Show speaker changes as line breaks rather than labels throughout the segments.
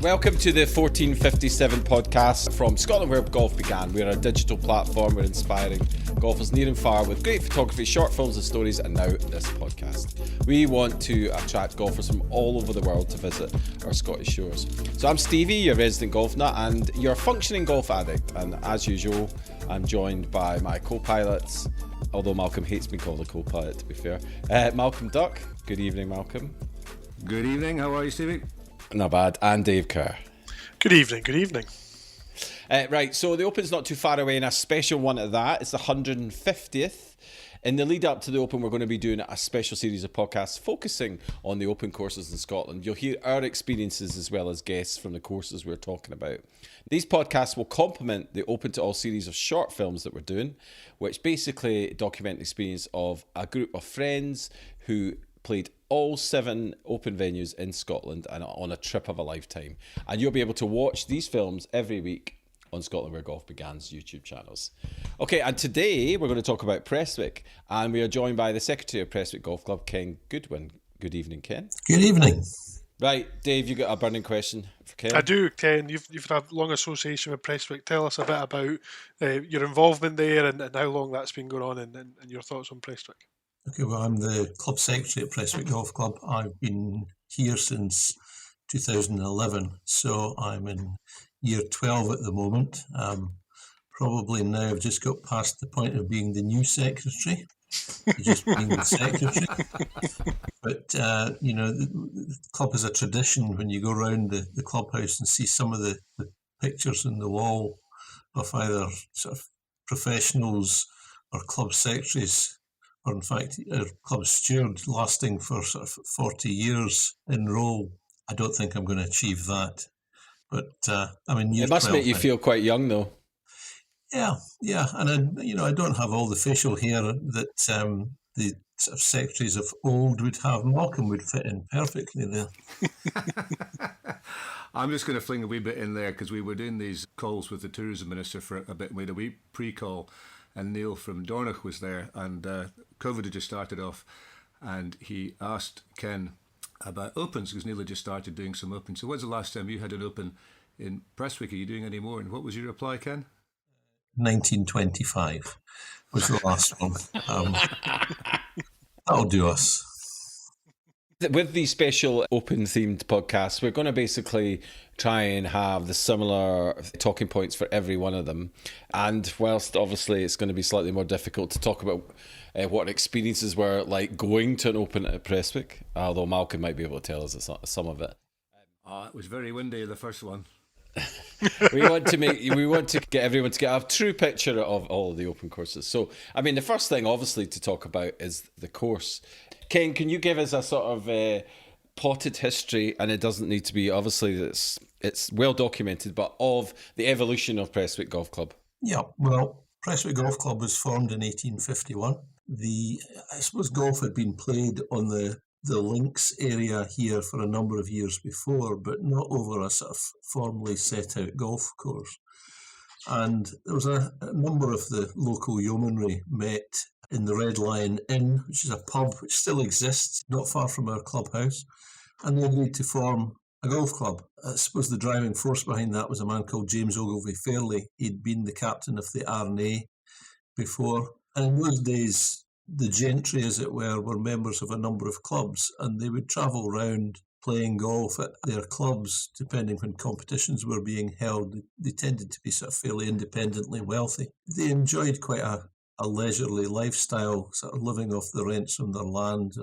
Welcome to the 1457 podcast from Scotland where golf began. We're a digital platform. We're inspiring golfers near and far with great photography, short films and stories, and now this podcast. We want to attract golfers from all over the world to visit our Scottish shores. So I'm Stevie, your resident golf nut, and you're a functioning golf addict. And as usual, I'm joined by my co-pilots, although Malcolm hates being called a co-pilot, to be fair. Malcolm Duck. Good evening, Malcolm.
Good evening. How are you, Stevie?
Not bad. And Dave Kerr.
Good evening, good evening.
Right, so the Open's not too far away, and a special one at that. It's the 150th. In the lead up to the Open, we're going to be doing a special series of podcasts focusing on the Open courses in Scotland. You'll hear our experiences as well as guests from the courses we're talking about. These podcasts will complement the Open to All series of short films that we're doing, which basically document the experience of a group of friends who played all 7 Open venues in Scotland and on a trip of a lifetime. And you'll be able to watch these films every week on Scotland Where Golf Began's YouTube channels. Okay, and today we're going to talk about Prestwick, and we are joined by the Secretary of Prestwick Golf Club, Ken Goodwin. Good evening, Ken.
Good evening.
Right, Dave, you got a burning question for Ken?
I do, Ken. You've had a long association with Prestwick. Tell us a bit about your involvement there and how long that's been going on and your thoughts on Prestwick.
Okay, well, I'm the club secretary at Prestwick Golf Club. I've been here since 2011, so I'm in year 12 at the moment. Probably now I've just got past the point of being the new secretary, just being the secretary. But, the club has a tradition when you go around the clubhouse and see some of the pictures on the wall of either sort of professionals or club secretaries, or in fact, our club steward lasting for sort of 40 years in role. I don't think I'm going to achieve that. But
it must make you feel quite young, though.
Yeah, and I don't have all the facial hair that the sort of secretaries of old would have. Malcolm would fit in perfectly there.
I'm just going to fling a wee bit in there because we were doing these calls with the tourism minister for a bit. We had a wee pre-call, and Neil from Dornoch was there, and COVID had just started off, and he asked Ken about Opens because Neil had just started doing some Opens. So when's the last time you had an Open in Prestwick? Are you doing any more? And what was your reply, Ken?
1925 was the last one. That'll do us.
With these special Open-themed podcasts, we're going to basically try and have the similar talking points for every one of them. And whilst obviously it's going to be slightly more difficult to talk about what experiences were like going to an Open at Prestwick, although Malcolm might be able to tell us some of it.
It was very windy, the first one.
we want to get everyone to get a true picture of all of the Open courses. So, I mean, the first thing obviously to talk about is the course. Ken, can you give us a sort of potted history, and it doesn't need to be, obviously it's well documented, but of the evolution of Prestwick Golf Club?
Yeah, well, Prestwick Golf Club was formed in 1851. I suppose golf had been played on the links area here for a number of years before, but not over a sort of formally set out golf course. And there was a number of the local yeomanry met in the Red Lion Inn, which is a pub which still exists not far from our clubhouse, and they agreed to form a golf club. I suppose the driving force behind that was a man called James Ogilvie Fairley. He'd been the captain of the R&A before, and in those days the gentry, as it were members of a number of clubs, and they would travel round playing golf at their clubs depending when competitions were being held. They tended to be sort of fairly independently wealthy. They enjoyed quite a leisurely lifestyle, sort of living off the rents from their land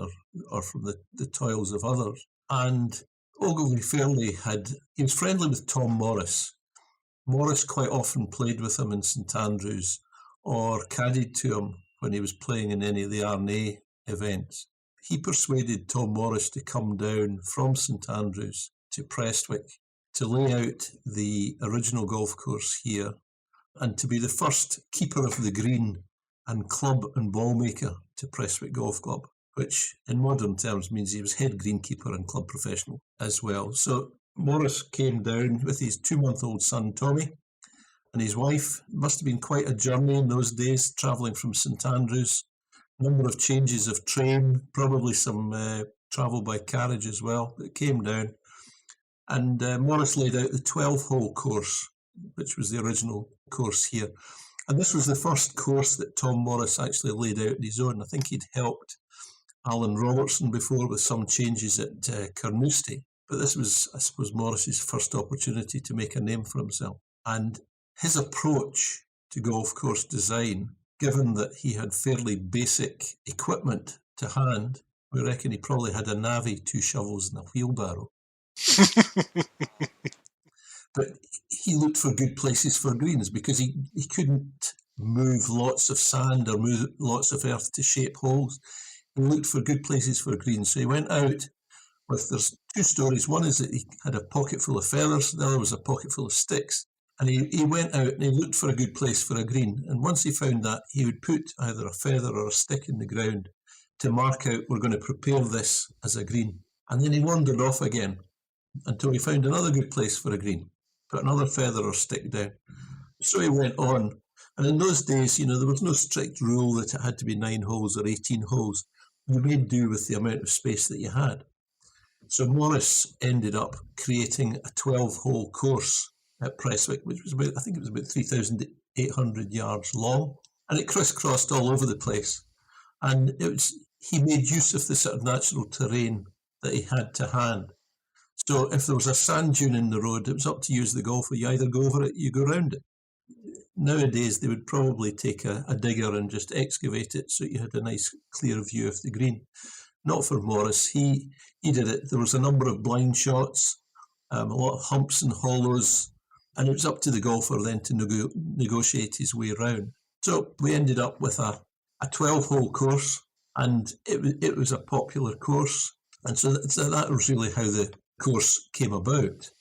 or from the toils of others. And Ogilvie Fairley he was friendly with Tom Morris. Morris quite often played with him in St Andrews or caddied to him when he was playing in any of the R&A events. He persuaded Tom Morris to come down from St Andrews to Prestwick to lay out the original golf course here and to be the first keeper of the green and club and ball maker to Prestwick Golf Club, which in modern terms means he was head greenkeeper and club professional as well. So Morris came down with his 2-month-old son Tommy and his wife. It must have been quite a journey in those days, travelling from St Andrews. A number of changes of train, probably some travel by carriage as well. It came down And Morris laid out the 12-hole course, which was the original course here. And this was the first course that Tom Morris actually laid out on his own. I think he'd helped Alan Robertson before with some changes at Carnoustie. But this was, I suppose, Morris's first opportunity to make a name for himself. And his approach to golf course design, given that he had fairly basic equipment to hand, we reckon he probably had a navvy, 2 shovels and a wheelbarrow. But he looked for good places for greens because he couldn't move lots of sand or move lots of earth to shape holes. He looked for good places for greens. So he went out with, there's 2 stories. One is that he had a pocket full of feathers, the other was a pocket full of sticks. And he went out and he looked for a good place for a green. And once he found that, he would put either a feather or a stick in the ground to mark out, we're going to prepare this as a green. And then he wandered off again until he found another good place for a green, put another feather or stick down. So he went on. And in those days, there was no strict rule that it had to be 9 holes or 18 holes. You made do with the amount of space that you had. So Morris ended up creating a 12-hole course at Prestwick, which was about, I think it was about 3,800 yards long, and it crisscrossed all over the place. And he made use of the sort of natural terrain that he had to hand. So if there was a sand dune in the road, it was up to you as the golfer. You either go over it, you go round it. Nowadays, they would probably take a digger and just excavate it so you had a nice clear view of the green. Not for Morris. He did it. There was a number of blind shots, a lot of humps and hollows, and it was up to the golfer then to negotiate his way around. So we ended up with a 12-hole course, and it was a popular course. And so that was really how the course came about.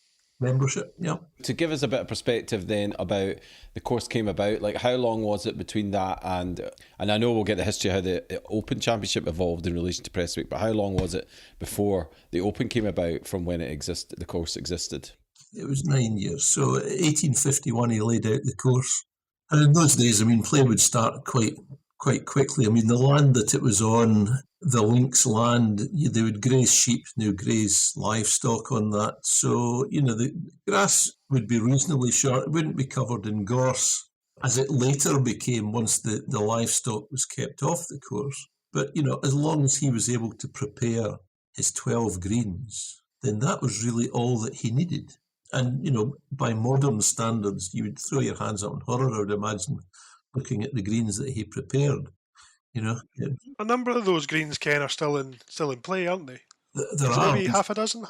Membership, yeah.
To give us a bit of perspective then about the course came about, like how long was it between that and I know we'll get the history of how the Open Championship evolved in relation to Prestwick, but how long was it before the Open came about from when the course existed?
It was 9 years. So 1851 he laid out the course. And in those days, play would start quite quickly. The land that it was on, the links land, they would graze sheep, graze livestock on that. So, the grass would be reasonably short. It wouldn't be covered in gorse, as it later became once the livestock was kept off the course. But, as long as he was able to prepare his 12 greens, then that was really all that he needed. And, by modern standards, you would throw your hands up in horror, I would imagine, looking at the greens that he prepared.
A number of those greens, Ken, are still in play, aren't they?
There are.
Maybe half a dozen?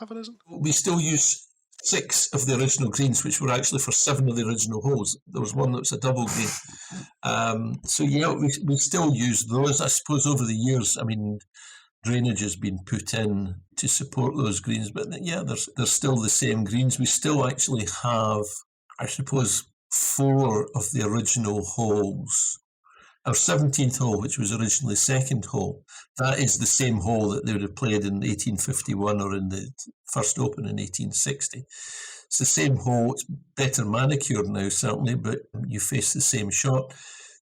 We still use 6 of the original greens, which were actually for 7 of the original holes. There was one that was a double green. So yeah, we still use those. I suppose over the years, drainage has been put in to support those greens, but yeah, there's still the same greens. We still actually have, I suppose, 4 of the original holes. Our 17th hole, which was originally second hole, that is the same hole that they would have played in 1851 or in the first Open in 1860. It's the same hole. It's better manicured now, certainly, but you face the same shot.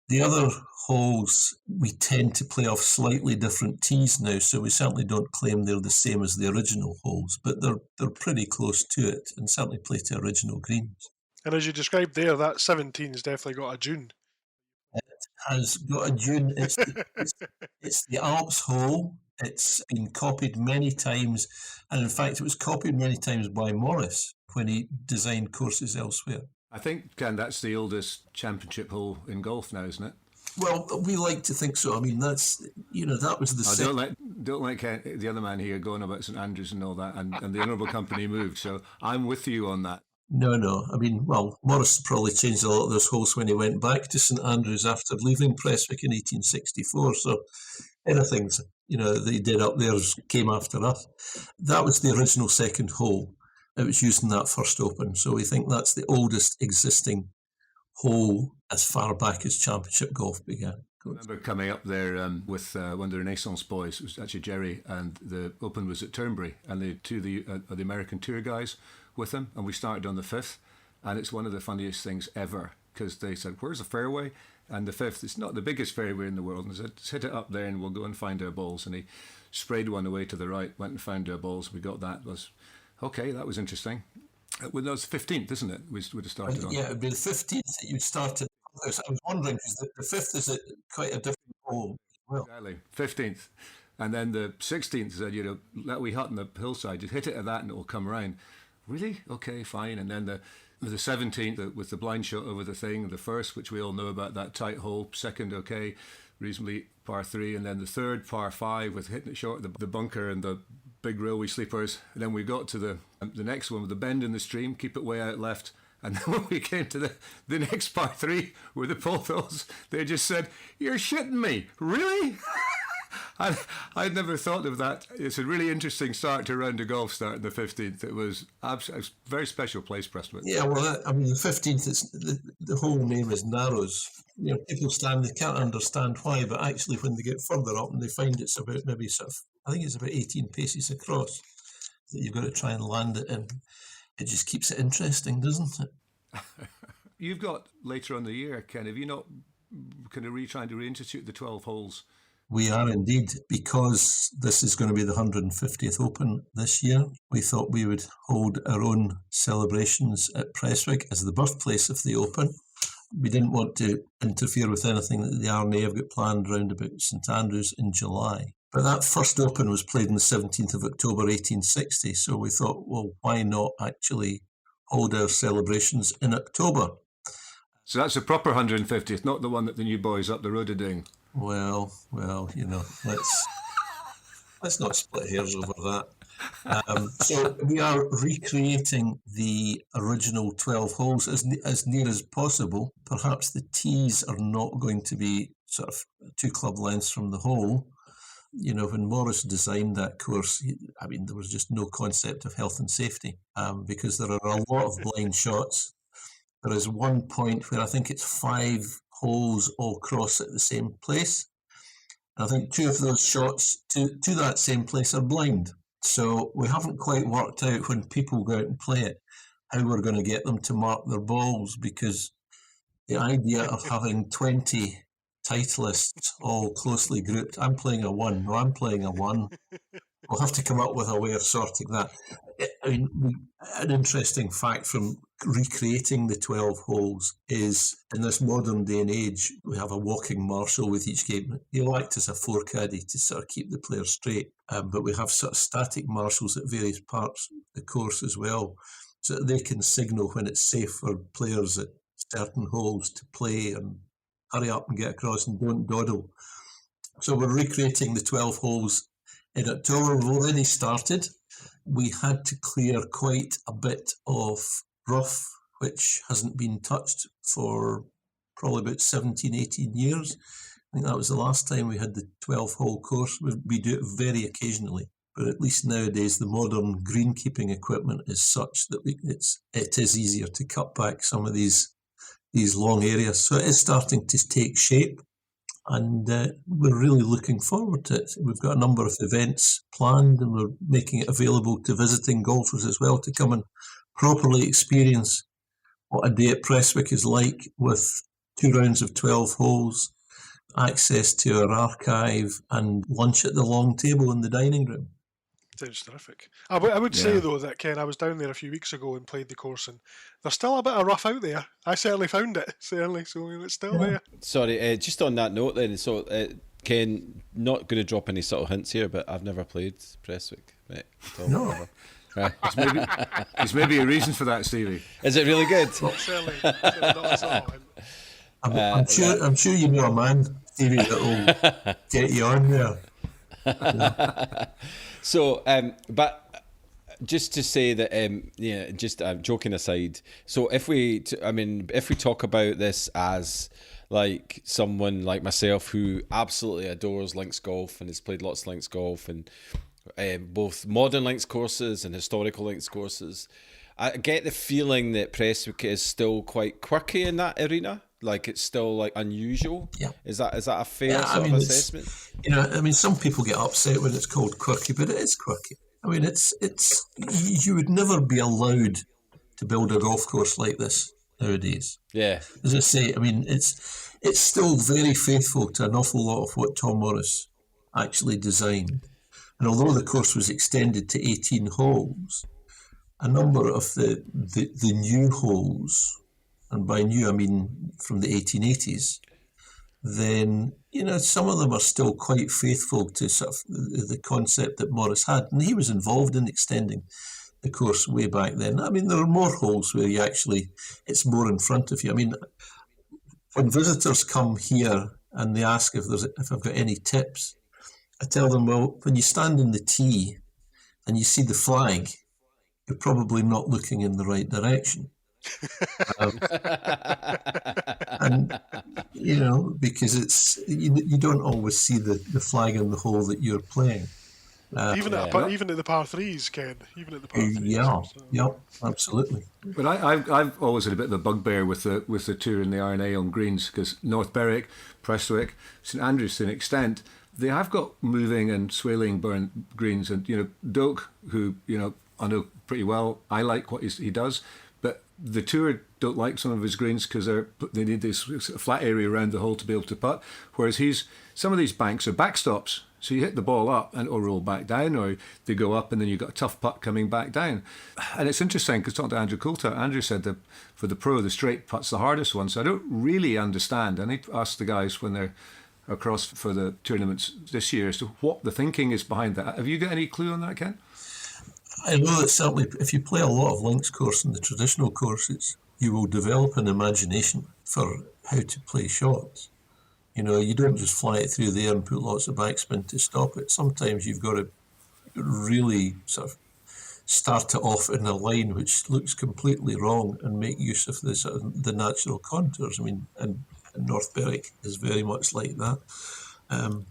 The other holes, we tend to play off slightly different tees now, so we certainly don't claim they're the same as the original holes, but they're pretty close to it and certainly play to original greens.
And as you described there, that 17's definitely got a dune.
Has got a dune. It's the Alps hole. It's been copied many times, and in fact, it was copied many times by Morris when he designed courses elsewhere.
I think, Ken, that's the oldest championship hole in golf now, isn't it?
Well, we like to think so. That's that was the.
Don't let Ken, the other man here going about St Andrews and all that, and the Honourable Company moved. So I'm with you on that.
No. Morris probably changed a lot of those holes when he went back to St Andrews after leaving Prestwick in 1864. So anything, that he did up there came after us. That was the original second hole. It was used in that first Open. So we think that's the oldest existing hole as far back as championship golf began.
I remember coming up there with one of the Renaissance boys. It was actually Jerry, and the Open was at Turnberry, and the 2 of the American tour guys with him, and we started on the 5th, and it's one of the funniest things ever, because they said, where's the fairway? And the 5th, it's not the biggest fairway in the world, and I said, hit it up there and we'll go and find our balls. And he sprayed one away to the right, went and found our balls. We got that. It was Okay, that was interesting. Well, that was the 15th, isn't it? We would have started on.
Yeah, it would be the 15th that you started. I was wondering, because the 5th is quite a different hole. Well,
Exactly, 15th. And then the 16th said, that wee hut on the hillside, just hit it at that and it'll come round. Really? Okay, fine. And then the 17th with the blind shot over the thing, the first, which we all know about, that tight hole, second, okay, reasonably par 3, and then the third, par 5, with hitting it short, the bunker and the big railway sleepers. And then we got to the next one with the bend in the stream, keep it way out left. And then when we came to the next par 3 with the Pothos, they just said, "You're shitting me, really?" I'd never thought of that. It's a really interesting start to a round of golf start on the 15th. It was a very special place, Prestwick.
Yeah, well, the 15th, the whole name is Narrows. People they can't understand why, but actually when they get further up and they find it's about maybe I think it's about 18 paces across that you've got to try and land it in. It just keeps it interesting, doesn't it?
You've got later on in the year, Ken, have you not kind of trying to reinstitute the 12 holes?
We are indeed, because this is going to be the 150th Open this year. We thought we would hold our own celebrations at Prestwick as the birthplace of the Open. We didn't want to interfere with anything that the R&A have got planned round about St Andrews in July. But that first Open was played on the 17th of October 1860, so we thought, well, why not actually hold our celebrations in October?
So that's a proper 150th, not the one that the new boys up the road are doing.
Well, let's not split hairs over that. So we are recreating the original 12 holes as near as possible. Perhaps the tees are not going to be sort of 2 club lengths from the hole. When Morris designed that course, there was just no concept of health and safety because there are a lot of blind shots. There is one point where I think it's 5 holes all cross at the same place. And I think 2 of those shots to that same place are blind. So we haven't quite worked out when people go out and play it how we're going to get them to mark their balls, because the idea of having 20 Titleists all closely grouped, I'm playing a 1, no, I'm playing a 1. We'll have to come up with a way of sorting that. An interesting fact from recreating the 12 holes is, in this modern day and age, we have a walking marshal with each game. He'll act as a 4-caddy to sort of keep the players straight, but we have sort of static marshals at various parts of the course as well, so that they can signal when it's safe for players at certain holes to play and hurry up and get across and don't dawdle. So we're recreating the 12 holes in October. We've already started. We had to clear quite a bit of rough, which hasn't been touched for probably about 17, 18 years. I think that was the last time we had the 12-hole course. We do it very occasionally, but at least nowadays the modern greenkeeping equipment is such that it is easier to cut back some of these long areas. So it is starting to take shape. And we're really looking forward to it. We've got a number of events planned, and we're making it available to visiting golfers as well to come and properly experience what a day at Prestwick is like, with 2 rounds of 12 holes, access to our archive, and lunch at the long table in the dining room.
Sounds terrific. I would say, though, that, Ken, I was down there a few weeks ago and played the course, and there's still a bit of rough out there. I certainly found it, so it's still there. Sorry,
just on that note then, so Ken, not going to drop any subtle hints here, but I've never played Prestwick. Right,
no.
There's maybe a reason for that, Stevie.
Is it really good?
Certainly not a subtle hint.
I'm sure you know a man, Stevie, that will get you on there.
So, but just to say that, just joking aside. So, if we talk about this as like someone like myself who absolutely adores links golf and has played lots of links golf and both modern links courses and historical links courses, I get the feeling that Prestwick is still quite quirky in that arena. Like it's still like unusual.
Yeah.
Is that a fair sort of assessment?
Some people get upset when it's called quirky, but it is quirky. It's you would never be allowed to build a golf course like this nowadays.
Yeah.
As I say, it's still very faithful to an awful lot of what Tom Morris actually designed. And although the course was extended to 18 holes, a number of the new holes, and by new I mean from the 1880s, then, some of them are still quite faithful to sort of the concept that Morris had. And he was involved in extending the course way back then. I mean, there are more holes where it's more in front of you. I mean, when visitors come here and they ask if I've got any tips, I tell them, well, when you stand in the tee and you see the flag, you're probably not looking in the right direction. And because it's you don't always see the flag in the hole that you're playing.
Even at the par threes, Ken. Even at the par threes.
Yeah, absolutely.
But I've always had a bit of a bugbear with the tour and the R&A on greens, because North Berwick, Prestwick, St Andrews to an extent, they have got moving and swailing burn greens, and Doak, who I know pretty well, I like what he does, but the tour don't like some of his greens because they need this flat area around the hole to be able to putt, whereas some of these banks are backstops. So you hit the ball up and it'll roll back down, or they go up and then you've got a tough putt coming back down. And it's interesting because talking to Andrew Coulter, Andrew said that for the pro, the straight putt's the hardest one. So I don't really understand. I need to ask the guys when they're across for the tournaments this year as to what the thinking is behind that. Have you got any clue on that, Ken?
I know that certainly if you play a lot of links course in the traditional courses, you will develop an imagination for how to play shots. You don't just fly it through the air and put lots of backspin to stop it. Sometimes you've got to really sort of start it off in a line which looks completely wrong and make use of the natural contours. I mean, and North Berwick is very much like that.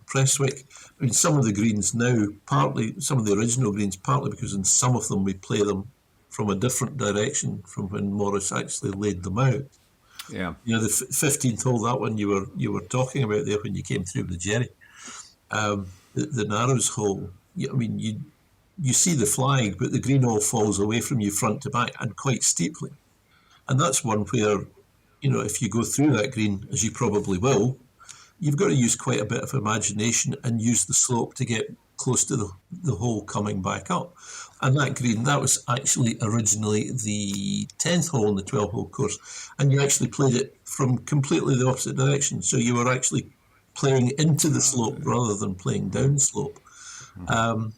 Prestwick, I mean, some of the greens now, partly some of the original greens, partly because in some of them we play them from a different direction from when Morris actually laid them out.
Yeah,
the 15th hole, that one you were talking about there when you came through with Jerry, the Narrows hole. I mean, you see the flag, but the green all falls away from you front to back and quite steeply, and that's one where, if you go through that green, as you probably will, you've got to use quite a bit of imagination and use the slope to get close to the hole coming back up. And that green, that was actually originally the 10th hole in the 12-hole course. And you actually played it from completely the opposite direction. So you were actually playing into the slope rather than playing down slope. I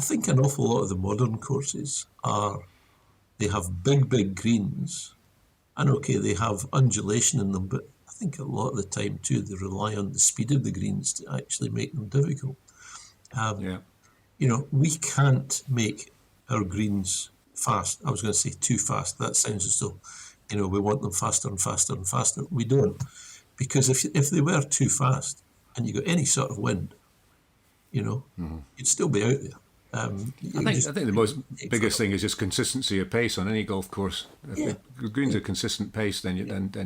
think an awful lot of the modern courses they have big greens. And okay, they have undulation in them, but I think a lot of the time too, they rely on the speed of the greens to actually make them difficult. We can't make our greens fast. I was going to say too fast. That sounds as though, we want them faster and faster and faster. We don't. Because if they were too fast and you got any sort of wind, you'd still be out there.
I think the biggest thing is just consistency of pace on any golf course. If the greens are consistent pace, then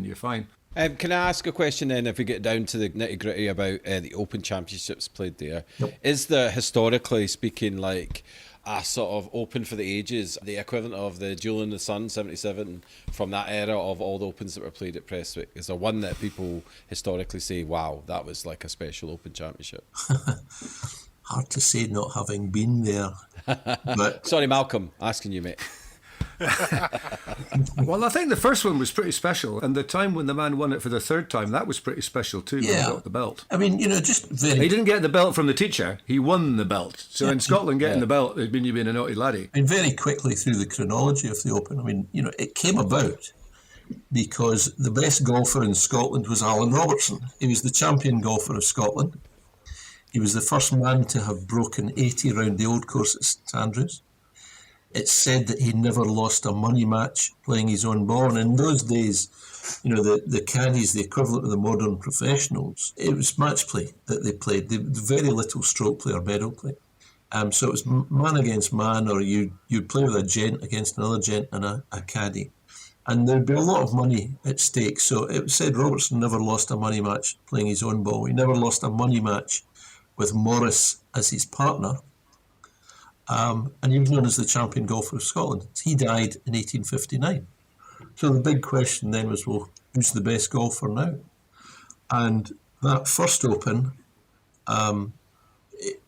you're fine.
Can I ask a question then, if we get down to the nitty-gritty about the Open Championships played there? Yep. Is there, historically speaking, like a sort of Open for the ages, the equivalent of the Jewel in the Sun 77 from that era of all the Opens that were played at Prestwick? Is there one that people historically say, wow, that was like a special Open Championship?
Hard to say, not having been there. But
sorry, Malcolm, asking you, mate.
Well, I think the first one was pretty special, and the time when the man won it for the third time, that was pretty special too. Yeah. When he got the belt.
I mean, just very.
He didn't get the belt from the teacher; he won the belt. So in Scotland, getting the belt, it means you've been a naughty laddie.
And very quickly through the chronology of the Open, I mean, it came about because the best golfer in Scotland was Alan Robertson. He was the champion golfer of Scotland. He was the first man to have broken 80 round the old course at St Andrews. It's said that he never lost a money match playing his own ball. And in those days, the caddies, the equivalent of the modern professionals, it was match play that they played. Very little stroke play or medal play. So it was man against man, or you'd play with a gent against another gent and a caddy. And there'd be a lot of money at stake. So it said Robertson never lost a money match playing his own ball. He never lost a money match with Morris as his partner. And he was known as the champion golfer of Scotland. He died in 1859. So the big question then was, well, who's the best golfer now? And that first Open,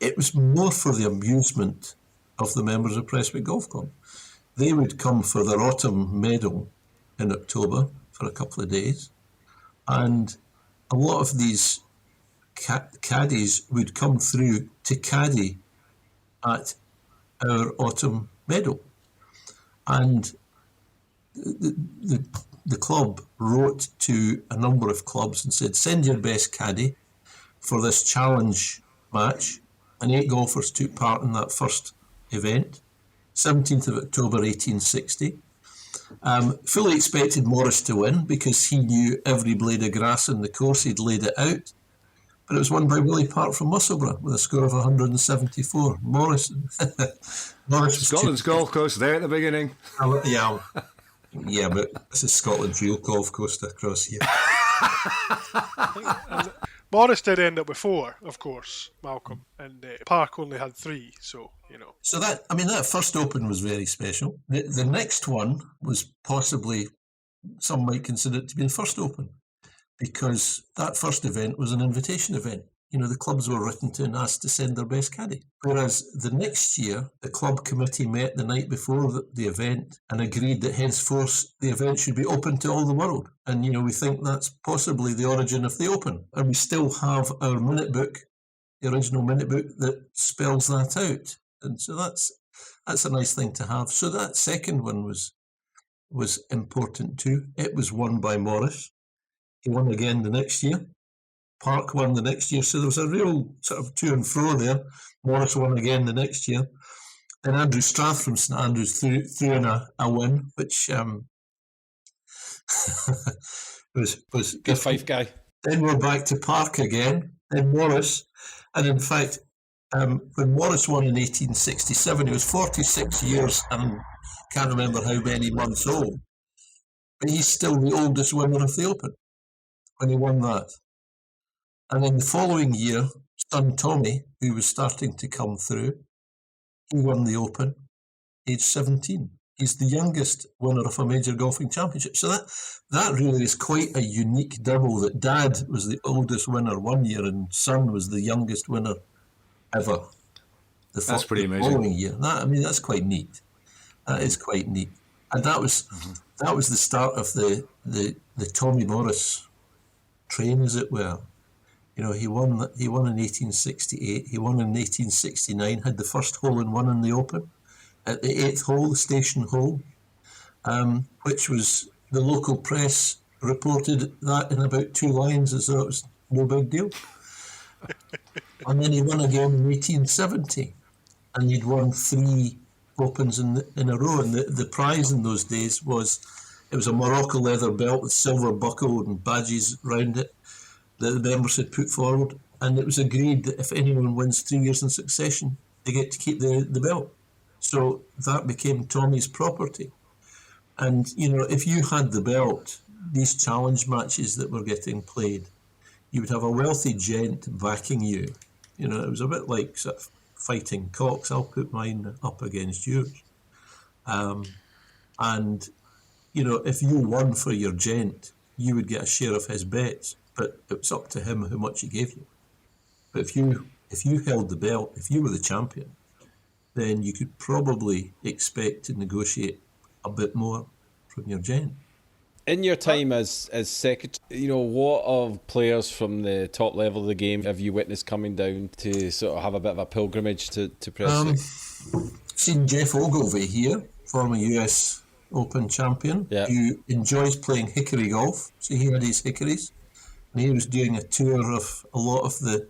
it was more for the amusement of the members of Prestwick Golf Club. They would come for their autumn medal in October for a couple of days. And a lot of these caddies would come through to caddy at our autumn medal. And the club wrote to a number of clubs and said, send your best caddy for this challenge match. And 8 golfers took part in that first event, 17th of October 1860. Fully expected Morris to win because he knew every blade of grass in the course, he'd laid it out. But it was won by Willie Park from Musselburgh with a score of 174. Morris was
Scotland's golf course there at the beginning.
Yeah, but this is Scotland's real golf course across here.
Morris did end up with 4, of course, Malcolm, and Park only had 3, so, you know.
So that first Open was very special. The next one was possibly, some might consider it to be the first Open, because that first event was an invitation event. You know, the clubs were written to and asked to send their best caddy. Whereas the next year, the club committee met the night before the event and agreed that henceforth the event should be open to all the world. And, you know, we think that's possibly the origin of the Open. And we still have our minute book, the original minute book, that spells that out. And so that's a nice thing to have. So that second one was important too. It was won by Morris. He won again the next year. Park won the next year. So there was a real sort of to and fro there. Morris won again the next year. Then Andrew Strath from St Andrews threw in a win, which was
good. Fife guy.
Then we're back to Park again. Then Morris. And in fact, when Morris won in 1867, he was 46 years and can't remember how many months old. But he's still the oldest winner of the Open when he won that. And then the following year, son Tommy, who was starting to come through, he won the Open, age 17. He's the youngest winner of a major golfing championship. So that really is quite a unique double, that Dad was the oldest winner one year and son was the youngest winner ever.
That's pretty amazing.
Following year. That's quite neat. That is quite neat. And that was the start of the Tommy Morris train, as it were. You know, he won in 1868, he won in 1869, had the first hole-in-one in the Open at the 8th hole, the station hole, which was, the local press reported that in about 2 lines as though it was no big deal. And then he won again in 1870, and he'd won 3 Opens in a row, and the prize in those days was a Morocco leather belt with silver buckle and badges round it that the members had put forward, and it was agreed that if anyone wins 3 years in succession, they get to keep the belt. So that became Tommy's property. And, you know, if you had the belt, these challenge matches that were getting played, you would have a wealthy gent backing you. You know, it was a bit like sort of fighting cocks. I'll put mine up against yours. And, you know, if you won for your gent, you would get a share of his bets. But it was up to him how much he gave you. But if you held the belt, if you were the champion, then you could probably expect to negotiate a bit more from your gent.
In your time as secretary, you know, what of players from the top level of the game have you witnessed coming down to sort of have a bit of a pilgrimage to Prestwick?
Seen Jeff Ogilvie here, former US Open champion, who enjoys playing hickory golf. So he had his hickories. And he was doing a tour of a lot of the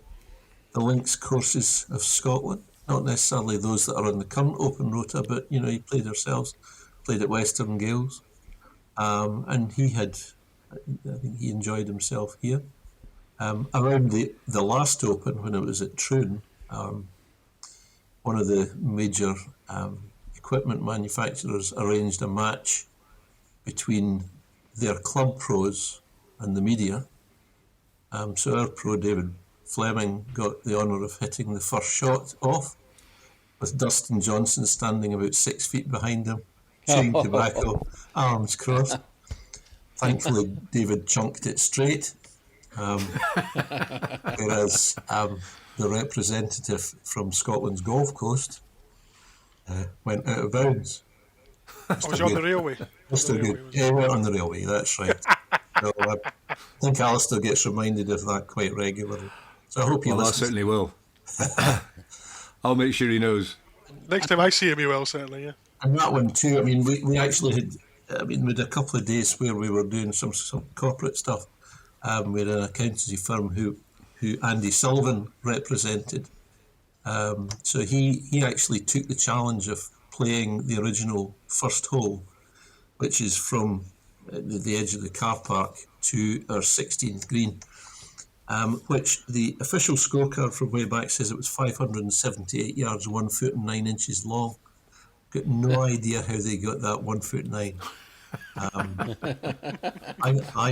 links courses of Scotland, not necessarily those that are on the current Open rota, but, you know, he played at Western Gales. And I think he enjoyed himself here. Around the last Open, when it was at Troon, one of the major equipment manufacturers arranged a match between their club pros and the media. So our pro, David Fleming, got the honour of hitting the first shot off, with Dustin Johnson standing about 6 feet behind him, chewing tobacco, arms crossed. Thankfully, David chunked it straight, whereas the representative from Scotland's Golf Coast went out of bounds.
I was on the railway.
Mr. Good. Yeah, we're on the railway, that's right. So I think Alistair gets reminded of that quite regularly. So I hope he
Well, I
listens.
certainly will. I'll make sure he knows.
Next time I see him, he will, certainly, yeah.
And that one too, I mean, we actually had, we had a couple of days where we were doing some corporate stuff. We had an accountancy firm who Andy Sullivan represented. So he actually took the challenge of playing the original first hole, which is from the edge of the car park to our 16th green, which the official scorecard from way back says it was 578 yards, 1 foot and 9 inches long. Got no idea how they got that 1 foot 9. I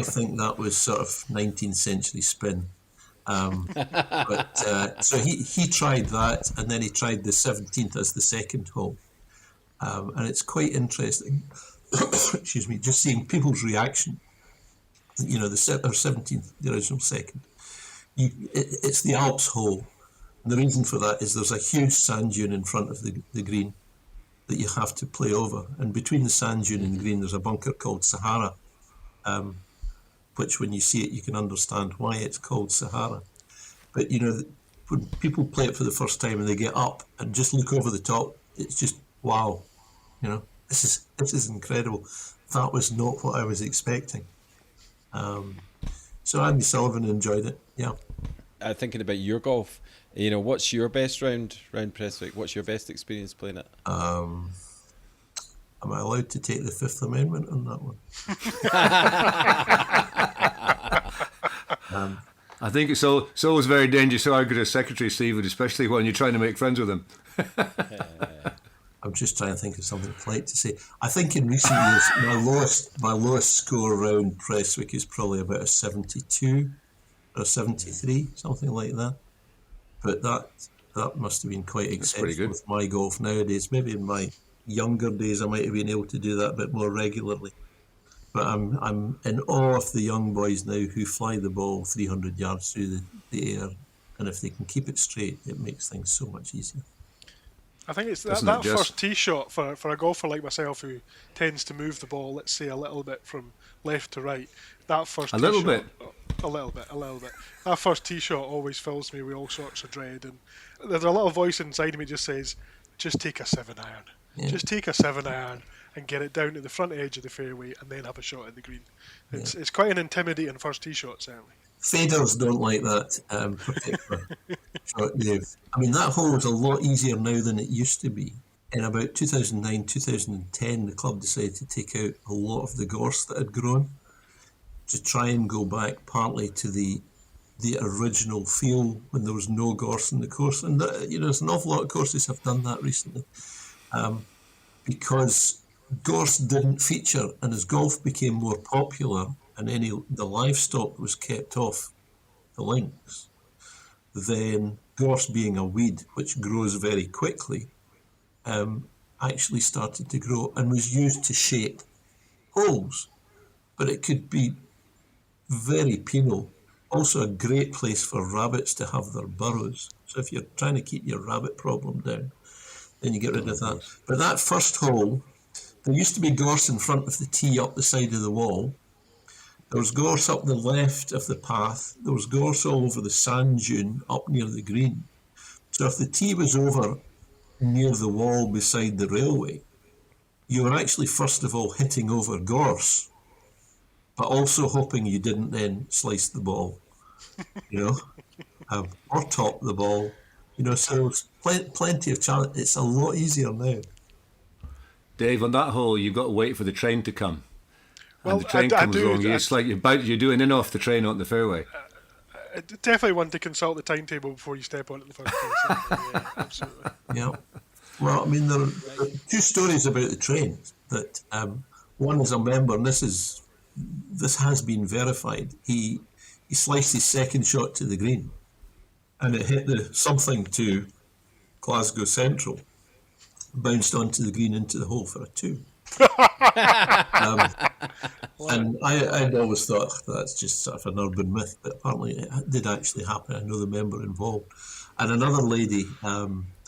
think that was sort of 19th century spin. So he tried that, and then he tried the 17th as the second hole. And it's quite interesting, excuse me, just seeing people's reaction. You know, the 17th, the original second. It's the Alps hole. And the reason for that is there's a huge sand dune in front of the green that you have to play over. And between the sand dune and the green, there's a bunker called Sahara, which when you see it, you can understand why it's called Sahara. But, you know, when people play it for the first time and they get up and just look over the top, it's just, wow, you know, this is incredible. That was not what I was expecting. So Andy Sullivan enjoyed it, yeah.
Thinking about your golf, you know, what's your best round Prestwick? What's your best experience playing it?
Am I allowed to take the Fifth Amendment on that one?
I think it's always very dangerous to argue with Secretary Stephen, especially when you're trying to make friends with him.
I'm just trying to think of something polite to say. I think in recent years, my lowest score around Prestwick is probably about a 72 or 73, something like that. But that must have been quite exceptional with my golf nowadays. Maybe in my younger days, I might have been able to do that a bit more regularly. But I'm in awe of the young boys now who fly the ball 300 yards through the air, and if they can keep it straight, it makes things so much easier.
I think it's that first tee shot for a golfer like myself who tends to move the ball, let's say, a little bit from left to right. That first
a little bit. That
first tee shot always fills me with all sorts of dread, and there's a little voice inside me just says, "Just take a 7-iron. Yeah. Just take a 7-iron and get it down to the front edge of the fairway, and then have a shot at the green." It's quite an intimidating first tee shot, certainly.
Faders don't like that particular shot, Dave. I mean, that hole is a lot easier now than it used to be. In about 2009, 2010, the club decided to take out a lot of the gorse that had grown to try and go back partly to the original feel when there was no gorse in the course. And, there's an awful lot of courses have done that recently because gorse didn't feature, and as golf became more popular and the livestock was kept off the links, then gorse, being a weed which grows very quickly, actually started to grow and was used to shape holes. But it could be very penal. Also a great place for rabbits to have their burrows. So if you're trying to keep your rabbit problem down, then you get rid of that. But that first hole, there used to be gorse in front of the tee up the side of the wall. There was gorse up the left of the path. There was gorse all over the sand dune up near the green. So if the tee was over near the wall beside the railway, you were actually first of all hitting over gorse, but also hoping you didn't then slice the ball, or top the ball. So there's plenty of challenge. It's a lot easier now.
Dave, on that hole, you've got to wait for the train to come.
Well,
and the train comes along, it's like you're doing in off the train on the fairway.
Definitely want to consult the timetable before you step on it in the first place. Yeah, absolutely.
Yeah. Well, I mean, there are two stories about the train. That one is a member, and this has been verified. He sliced his second shot to the green, and it hit something to Glasgow Central, bounced onto the green into the hole for a 2. And I'd always thought that's just sort of an urban myth, but apparently it did actually happen. I know the member involved. And another lady,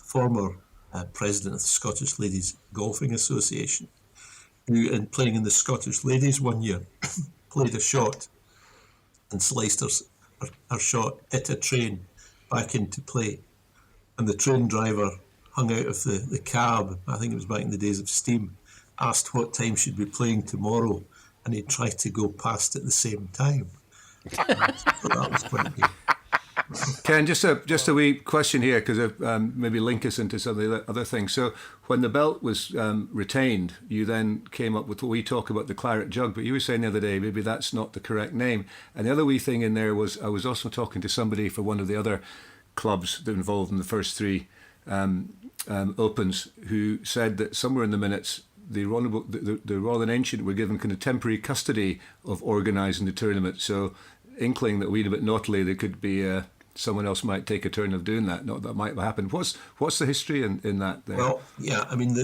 former president of the Scottish Ladies Golfing Association, who, in playing in the Scottish Ladies one year, played a shot and sliced her shot, hit a train back into play. And the train driver hung out of the cab, I think it was back in the days of steam, asked what time she'd be playing tomorrow, and he tried to go past at the same time. So that was quite good.
Ken, just a wee question here, because maybe link us into some of the other things. So when the belt was retained, you then came up with what we talk about the claret jug, but you were saying the other day maybe that's not the correct name. And the other wee thing in there was I was also talking to somebody for one of the other clubs that involved in the first three Opens, who said that somewhere in the minutes the Royal and Ancient were given kind of temporary custody of organising the tournament. So inkling that we a bit naughtily there could be someone else might take a turn of doing that. Not that might happen. What's the history in that there?
Well, yeah, I mean,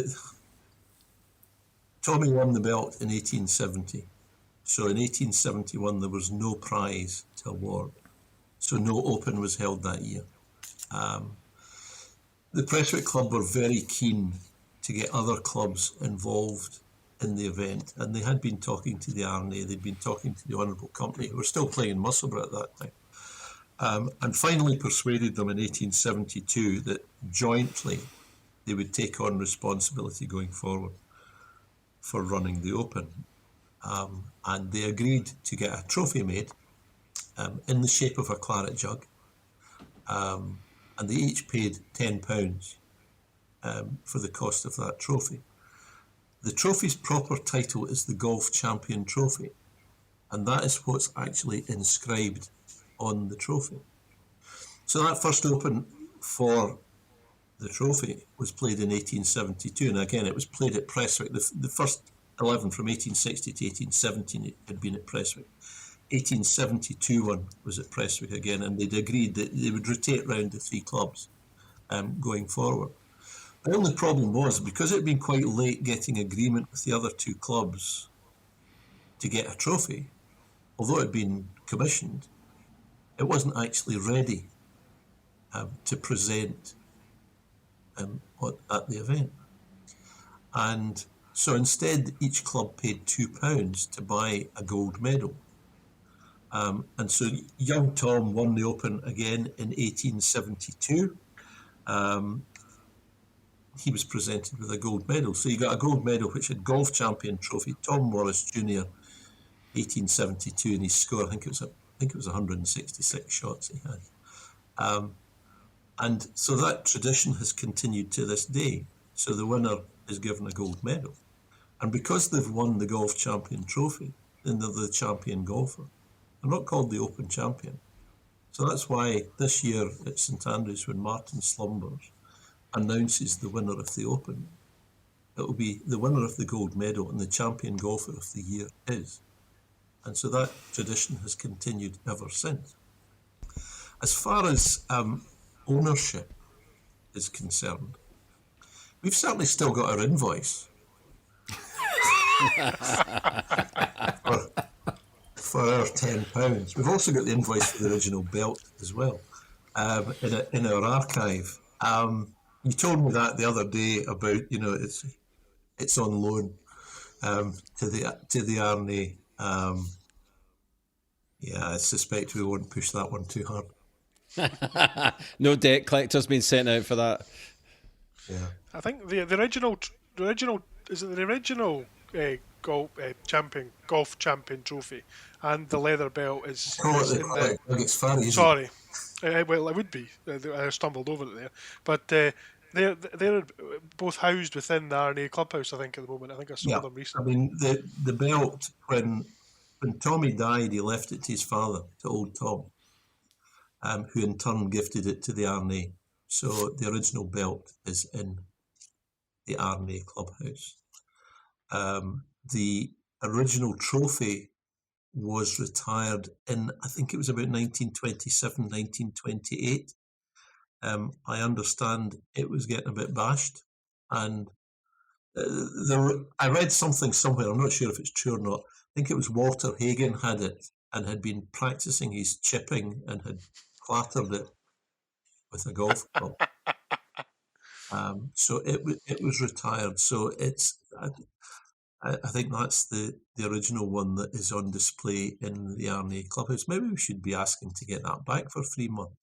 Tommy won the belt in 1870. So in 1871 there was no prize to award. So no Open was held that year. The Prestwick Club were very keen to get other clubs involved in the event, and they had been talking to the RNA, they'd been talking to the Honourable Company, who were still playing in Musselburgh at that time, and finally persuaded them in 1872 that jointly they would take on responsibility going forward for running the Open. And they agreed to get a trophy made in the shape of a claret jug, and they each paid £10 for the cost of that trophy. The trophy's proper title is the Golf Champion Trophy, and that is what's actually inscribed on the trophy. So that first Open for the trophy was played in 1872, and again it was played at Prestwick. The first 11 from 1860 to 1817 had been at Prestwick. 1872 one was at Prestwick again, and they'd agreed that they would rotate round the three clubs going forward. The only problem was, because it had been quite late getting agreement with the other two clubs to get a trophy, although it had been commissioned, it wasn't actually ready to present at the event. And so instead, each club paid £2 to buy a gold medal. And so young Tom won the Open again in 1872. He was presented with a gold medal. So you got a gold medal which had Golf Champion Trophy, Tom Morris Jr., 1872, and his score, I think it was 166 shots he had. And so that tradition has continued to this day. So the winner is given a gold medal. And because they've won the Golf Champion Trophy, then they're the champion golfer. They're not called the Open Champion. So that's why this year at St Andrews, when Martin Slumbers announces the winner of the Open, it will be the winner of the gold medal and the champion golfer of the year is. And so that tradition has continued ever since. As far as ownership is concerned, we've certainly still got our invoice for our £10. We've also got the invoice for the original belt as well in our archive. You told me that the other day about, it's on loan to the RNA. Yeah, I suspect we won't push that one too hard.
No debt collectors been sent out for that.
Yeah,
I think the original is it the original golf champion trophy, and the leather belt is in the.
It's far easier.
Sorry, well it would be. I stumbled over it there, but they're both housed within the RNA clubhouse. I think at the moment. I think I saw them recently.
I mean the belt when Tommy died, he left it to his father, to old Tom, who in turn gifted it to the RNA. So the original belt is in the RNA clubhouse. The original trophy was retired in, I think it was about 1927, 1928. I understand it was getting a bit bashed, and I read something somewhere, I'm not sure if it's true or not. I think it was Walter Hagen had it and had been practicing his chipping and had clattered it with a golf club. So it was retired. So it's I think that's the original one that is on display in the Arnay Clubhouse. Maybe we should be asking to get that back for 3 months.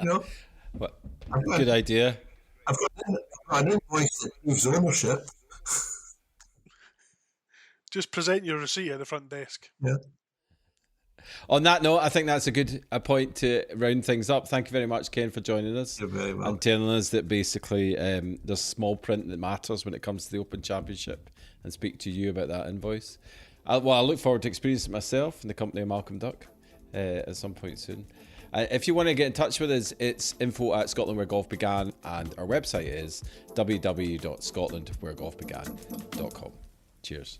No,
What? Good idea.
I've got an invoice that proves ownership.
Just present your receipt at the front desk.
Yeah.
On that note, I think that's a point to round things up. Thank you very much, Ken, for joining us.
You're very welcome.
And telling us that basically there's small print that matters when it comes to the Open Championship, and speak to you about that invoice. I look forward to experiencing it myself in the company of Malcolm Duck at some point soon. If you want to get in touch with us, it's info@scotlandwheregolfbegan, and our website is www.scotlandwheregolfbegan.com. Cheers.